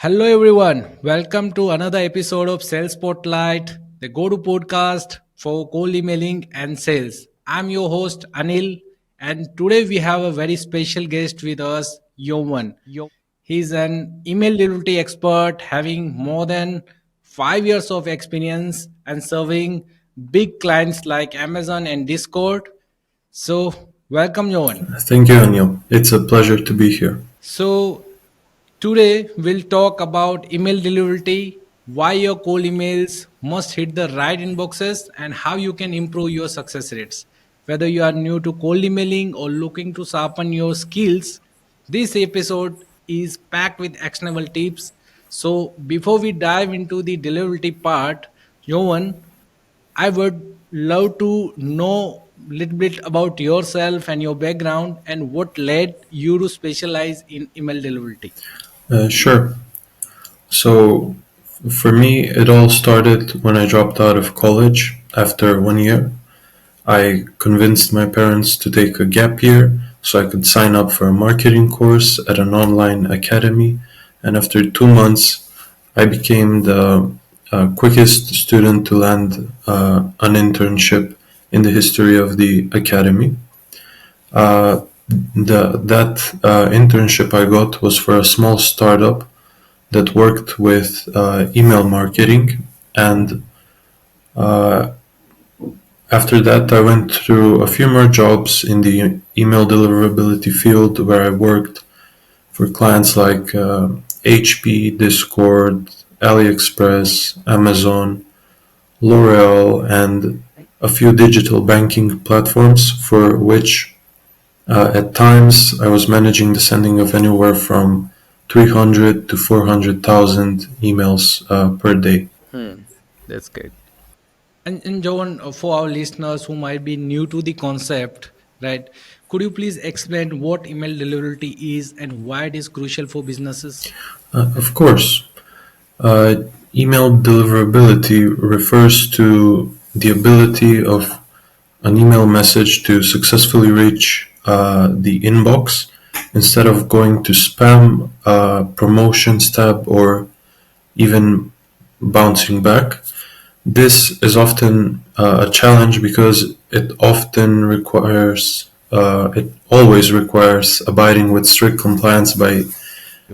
Hello, everyone. Welcome to another episode of Sales Spotlight, the go to podcast for cold emailing and sales. I'm your host, Anil, and today we have a very special guest with us, Jovan. He's an email delivery expert having more than 5 years of experience and serving big clients like Amazon and Discord. So, welcome, Jovan. Thank you, Anil. It's a pleasure to be here. So, today we'll talk about email delivery, why your cold emails must hit the right inboxes, and how you can improve your success rates. Whether you are new to cold emailing or looking to sharpen your skills, this episode is packed with actionable tips. So, before we dive into the delivery part, Jovan, I would love to know a little bit about yourself and your background and what led you to specialize in email delivery. Sure. So, for me, it all started when I dropped out of college after 1 year. I convinced my parents to take a gap year so I could sign up for a marketing course at an online academy. And after 2 months, I became the quickest student to land an internship in the history of the academy. Uh, that internship I got was for a small startup that worked with email marketing, and uh, after that I went through a few more jobs in the email deliverability field where I worked for clients like HP, Discord, AliExpress, Amazon, L'Oreal, and a few digital banking platforms for which at times, I was managing the sending of anywhere from 300 to 400,000 emails per day. That's great. And Joan, for our listeners who might be new to the concept, right? Could you please explain what email delivery is and why it is crucial for businesses? Of course, uh, email deliverability refers to the ability of an email message to successfully reach the inbox instead of going to spam, promotions tab, or even bouncing back. This is often a challenge because it always requires abiding with strict compliance by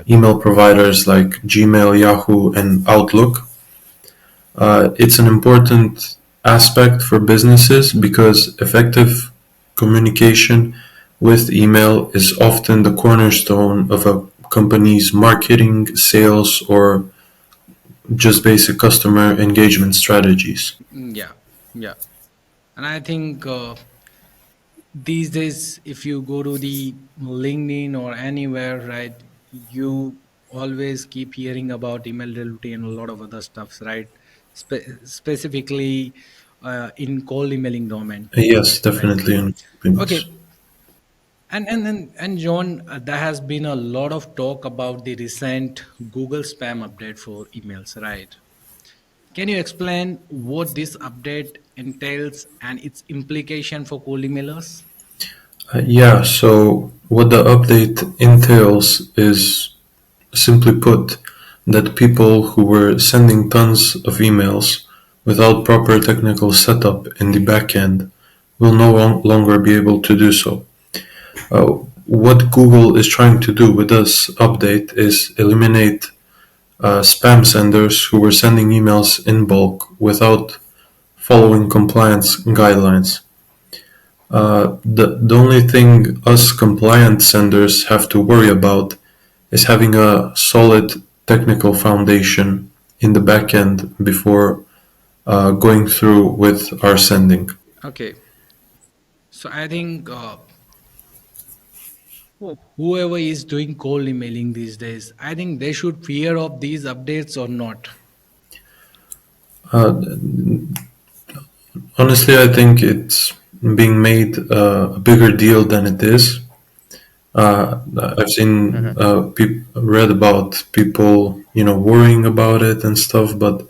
email providers like Gmail, Yahoo, and Outlook. It's an important aspect for businesses because effective communication with email is often the cornerstone of a company's marketing, sales, or just basic customer engagement strategies. Yeah, yeah. And I think these days, if you go to the LinkedIn or anywhere, right, you always keep hearing about email delivery and a lot of other stuffs, right? Specifically in cold emailing domain, Yes, right? definitely in Okay. opinions. And John, there has been a lot of talk about the recent Google spam update for emails, right? Can you explain what this update entails and its implication for cold emailers? Yeah, so what the update entails is, simply put, that people who were sending tons of emails without proper technical setup in the backend will no longer be able to do so. What Google is trying to do with this update is eliminate spam senders who were sending emails in bulk without following compliance guidelines. The only thing us compliant senders have to worry about is having a solid technical foundation in the backend before going through with our sending. Okay, so I think whoever is doing cold emailing these days, I think they should fear of these updates or not. Uh, Honestly, I think it's being made a bigger deal than it is. I've seen read about people, worrying about it and stuff, but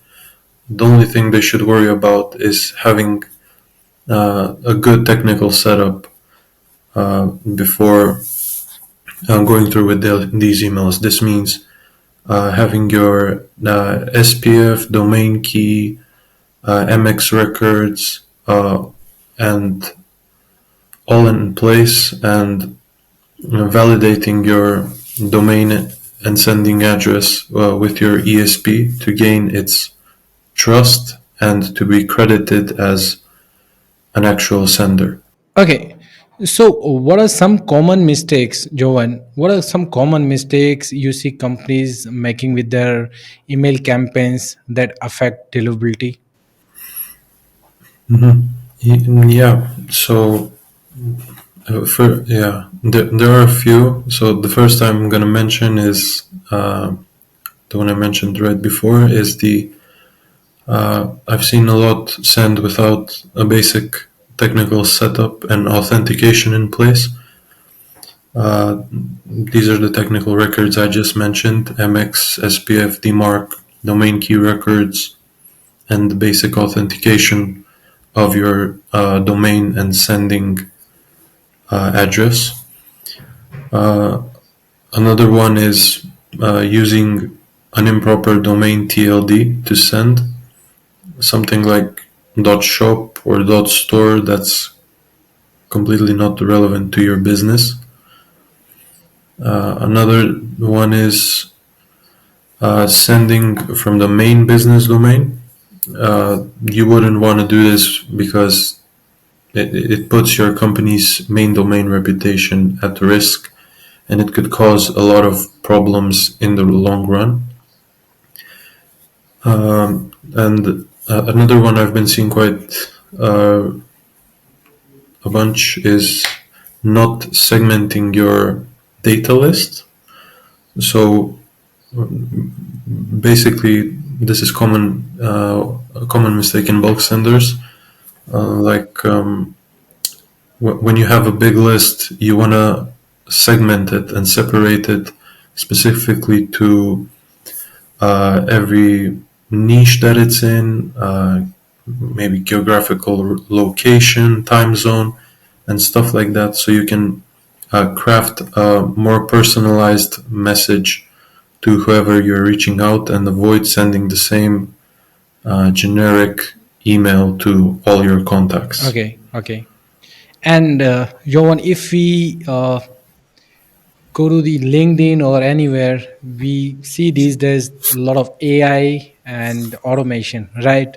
the only thing they should worry about is having a good technical setup before going through with these emails. This means having your SPF, domain key, MX records, and all in place, and validating your domain and sending address with your ESP to gain its trust and to be credited as an actual sender. Okay. So, what are some common mistakes, Jovan? What are some common mistakes you see companies making with their email campaigns that affect deliverability? Yeah, so there are a few. So the first I'm gonna mention is the one I mentioned right before is the I've seen a lot send without a basic technical setup and authentication in place. Uh, these are the technical records I just mentioned: MX, SPF, DMARC, domain key records, and the basic authentication of your domain and sending address. Uh, Another one is using an improper domain TLD to send something like .shop or .store that's completely not relevant to your business. Another one is sending from the main business domain. You wouldn't want to do this because it puts your company's main domain reputation at risk, and it could cause a lot of problems in the long run. And another one I've been seeing quite a bunch is not segmenting your data list. So basically, this is a common mistake in bulk senders. Like when you have a big list, you want to segment it and separate it specifically to every niche that it's in, maybe geographical location, time zone, and stuff like that. So you can craft a more personalized message to whoever you're reaching out and avoid sending the same generic email to all your contacts. Okay, okay. And Jovan, if we go to the LinkedIn or anywhere, we see these days a lot of AI and automation, right?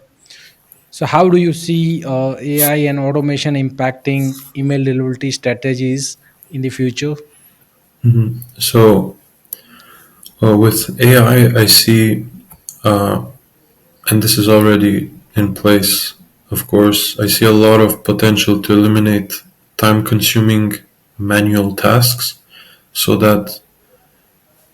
So, how do you see AI and automation impacting email delivery strategies in the future? So with AI, I see, uh, and this is already in place, of course, I see a lot of potential to eliminate time consuming manual tasks so that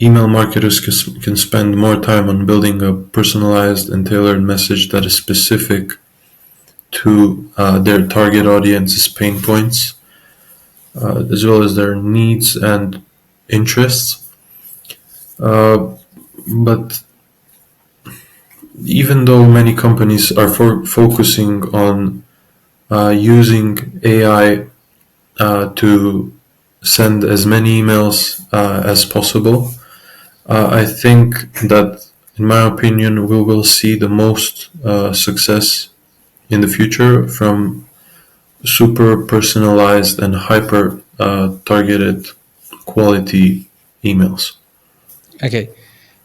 email marketers can spend more time on building a personalized and tailored message that is specific to their target audience's pain points, as well as their needs and interests. Uh, but even though many companies are focusing on using AI to send as many emails as possible, I think that, in my opinion, we will see the most success in the future from super personalized and hyper targeted quality emails. Okay.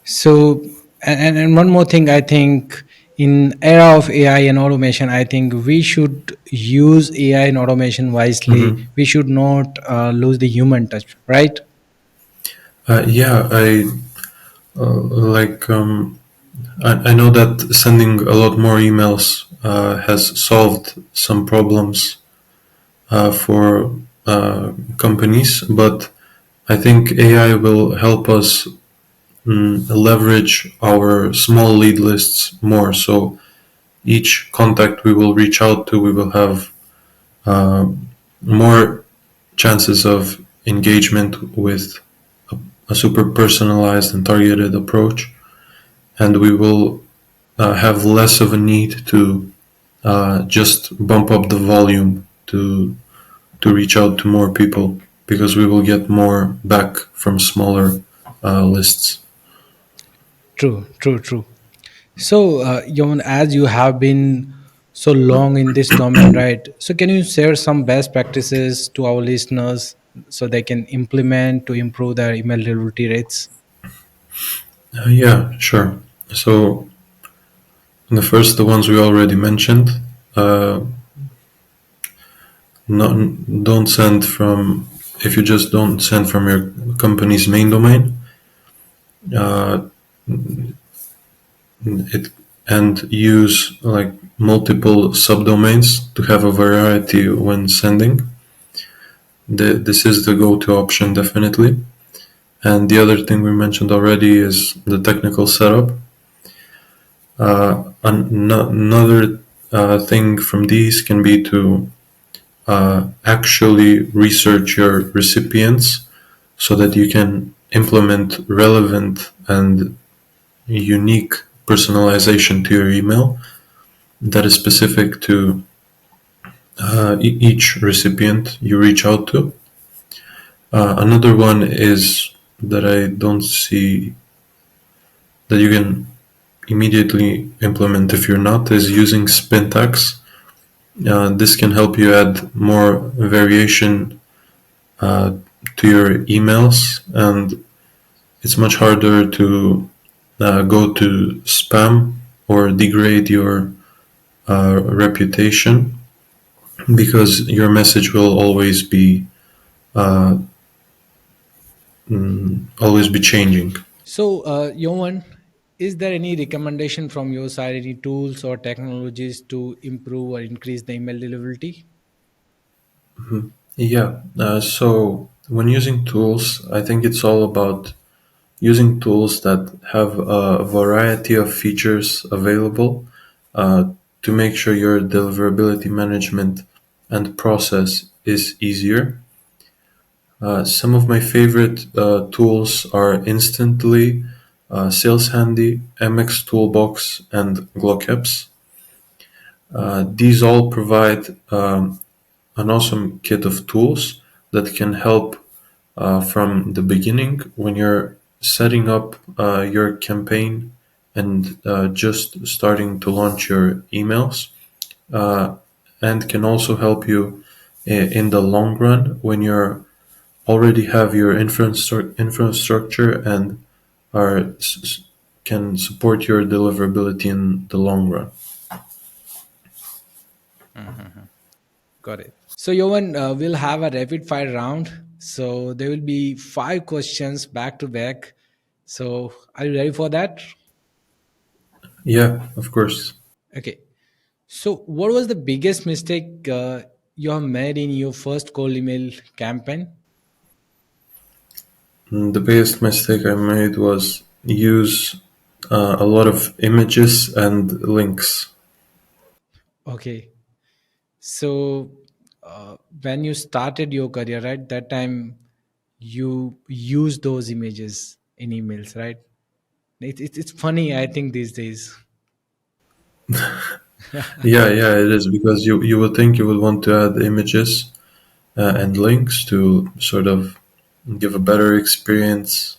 So, and one more thing, I think in era of AI and automation, I think we should use AI and automation wisely. Mhm. We should not lose the human touch, right? Yeah, I like. I know that sending a lot more emails has solved some problems for companies, but I think AI will help us leverage our small lead lists more. So each contact we will reach out to, we will have uh, more chances of engagement with a super personalized and targeted approach, and we will have less of a need to just bump up the volume to reach out to more people because we will get more back from smaller lists. True, true, true. So, Jovan, as you have been so long in this domain, right? So, can you share some best practices to our listeners so they can implement to improve their email delivery rates? Yeah, sure. So the first, the ones we already mentioned, uh, not, don't send from, if you just don't send from your company's main domain, uh, it and use like multiple subdomains to have a variety when sending. This is the go-to option definitely. And the other thing we mentioned already is the technical setup. Another thing from these can be to actually research your recipients so that you can implement relevant and unique personalization to your email that is specific to each recipient you reach out to. Another one is that I don't see that you can immediately implement if you're not is using spin tags. This can help you add more variation uh, to your emails, and it's much harder to go to spam or degrade your reputation because your message will uh, always be changing. So, Jovan, is there any recommendation from your side, any tools or technologies to improve or increase the email delivery? Yeah, so when using tools, I think it's all about using tools that have a variety of features available to make sure your deliverability management and process is easier. Some of my favorite tools are Instantly, Sales Handy, MX Toolbox, and Glockapps. These all provide an awesome kit of tools that can help from the beginning when you're setting up your campaign and just starting to launch your emails, uh, and can also help you in the long run when you're already have your infrastructure and are can support your deliverability in the long run. Got it. So, Jovan, we'll have a rapid fire round. So, there will be 5 questions back to back. So, are you ready for that? Yeah, of course. Okay. So, what was the biggest mistake you have made in your first cold email campaign? The biggest mistake I made was use a lot of images and links. Okay. So, when you started your career, right, that time you use those images in emails, right? It's funny, I think, these days. Yeah, yeah, it is because you would think you would want to add images and links to sort of give a better experience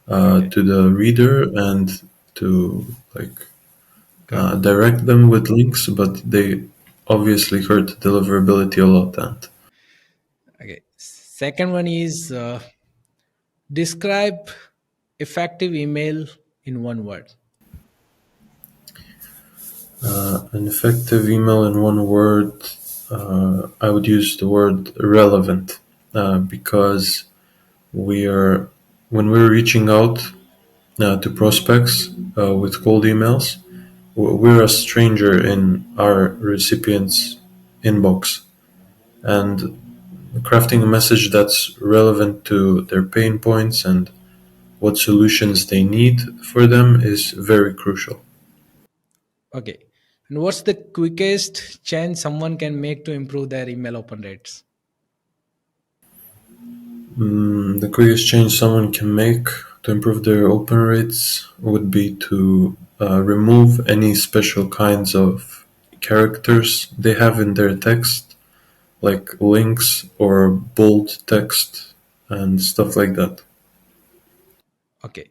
Okay. to the reader and to like Got it. direct them with links, but they obviously hurt deliverability a lot. And Okay. Second one is describe effective email in one word. an effective email in one word, I would use the word relevant because we are when we're reaching out to prospects with cold emails, we're a stranger in our recipient's inbox, and crafting a message that's relevant to their pain points and what solutions they need for them is very crucial. Okay. And what's the quickest change someone can make to improve their email open rates? The quickest change someone can make to improve their open rates would be to remove any special kinds of characters they have in their text, like links or bold text and stuff like that. Okay.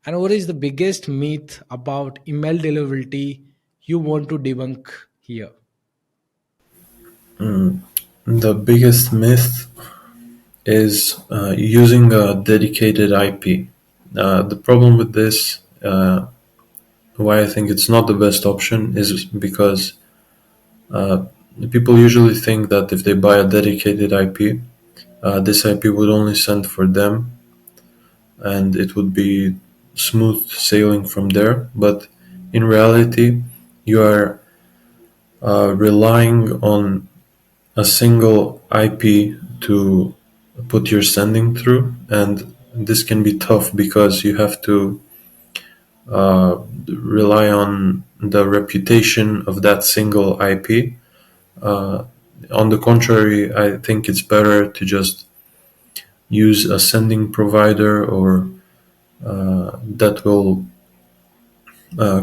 And what is the biggest myth about email deliverability you want to debunk here? The biggest myth is using a dedicated IP. The problem with this, why I think it's not the best option, is because uh, people usually think that if they buy a dedicated IP, this IP would only send for them and it would be smooth sailing from there. But in reality, you are relying on a single IP to put your sending through, and this can be tough because you have to rely on the reputation of that single IP. Uh, on the contrary, I think it's better to just use a sending provider or that will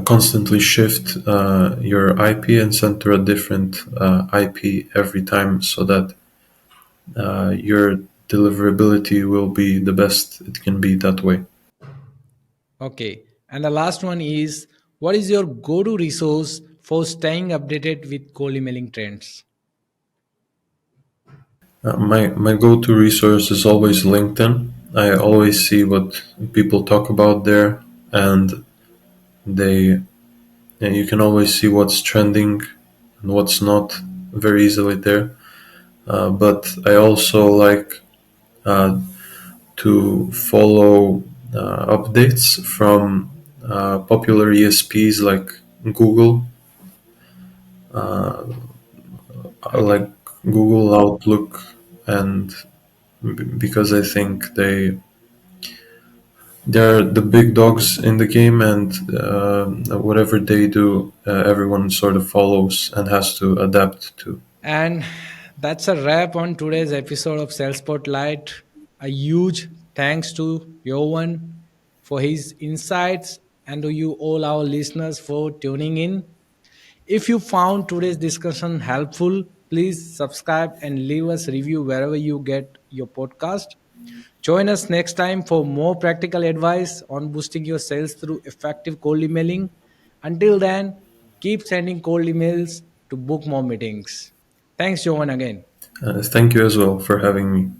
constantly shift your IP and send to a different IP every time so that your deliverability will be the best it can be that way. Okay. And the last one is, what is your go to resource for staying updated with cold emailing trends? My go to resource is always LinkedIn. I always see what people talk about there, and they and you can always see what's trending and what's not very easily there. But I also like uh, to follow updates from popular ESPs like Google, Okay. like Google Outlook, and because I think they're the big dogs in the game, and whatever they do, everyone sort of follows and has to adapt to. And that's a wrap on today's episode of Sales Spotlight. A huge thanks to Jovan for his insights and to you all our listeners for tuning in. If you found today's discussion helpful, please subscribe and leave us review wherever you get your podcast. Join us next time for more practical advice on boosting your sales through effective cold emailing. Until then, keep sending cold emails to book more meetings. Thanks, Jovan, again. Thank you as well for having me.